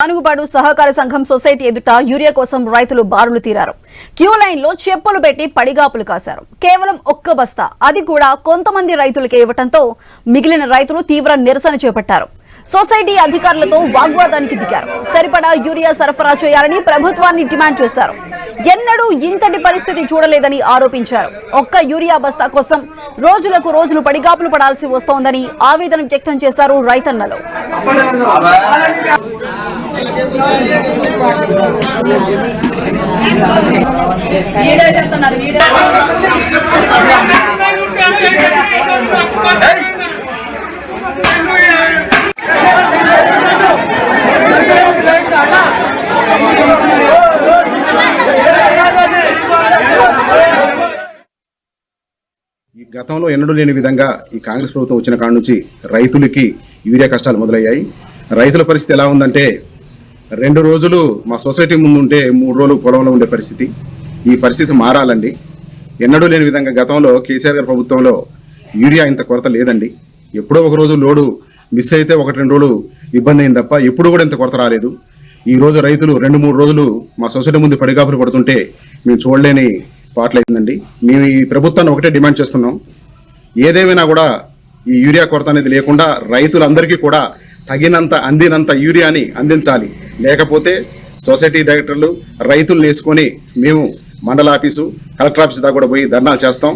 ఆనుగుబాడు సహకార సంఘం సొసైటీ ఎదుట యూరియా కోసం రైతులు బారులు తీరారు. క్యూ లైన్ లో చెప్పులు పెట్టి పడిగాపులు కాశారు. కేవలం ఒక్క బస్తా, అది కూడా కొంతమంది రైతులకే ఇవ్వడంతో మిగిలిన రైతులు తీవ్ర నిరసన చేపట్టారు. సొసైటీ అధికారులతో వాగ్వాదానికి దిగారు. సరిపడా యూరియా సరఫరా చేయాలని ప్రభుత్వాన్ని డిమాండ్ చేశారు. ఎన్నడూ ఇంతటి పరిస్థితి చూడలేదని ఆరోపించారు. ఒక్క యూరియా బస్తా కోసం రోజులకు రోజులు పడిగాపులు పడాల్సి వస్తోందని ఆవేదన వ్యక్తం చేశారు రైతన్నలు. ఈ గతంలో ఎన్నడూ లేని విధంగా ఈ కాంగ్రెస్ ప్రభుత్వం వచ్చిన కాడ నుంచి రైతులకి యూరియా కష్టాలు మొదలయ్యాయి. రైతుల పరిస్థితి ఎలా ఉందంటే 2 రోజులు మా సొసైటీ ముందు ఉంటే 3 రోజులు పొలంలో ఉండే పరిస్థితి. ఈ పరిస్థితి మారాలండి. ఎన్నడూ లేని విధంగా గతంలో కేసీఆర్ గారి ప్రభుత్వంలో యూరియా ఇంత కొరత లేదండి. ఎప్పుడో ఒక రోజు లోడు మిస్ అయితే 1-2 రోజులు ఇబ్బంది అయింది తప్ప ఎప్పుడు కూడా ఇంత కొరత రాలేదు. ఈ రోజు రైతులు 2-3 రోజులు మా సొసైటీ ముందు పడిగాపులు పడుతుంటే మేము చూడలేని పాటలైందండి. మేము ఈ ప్రభుత్వాన్ని ఒకటే డిమాండ్ చేస్తున్నాం. ఏదేమైనా కూడా ఈ యూరియా కొరత అనేది లేకుండా రైతులందరికీ కూడా తగినంత అందినంత యూరియాని అందించాలి. లేకపోతే సొసైటీ డైరెక్టర్లు రైతులు వేసుకొని మేము మండల ఆఫీసు, కలెక్టర్ ఆఫీసు దాకా కూడా పోయి ధర్నాలు చేస్తాం.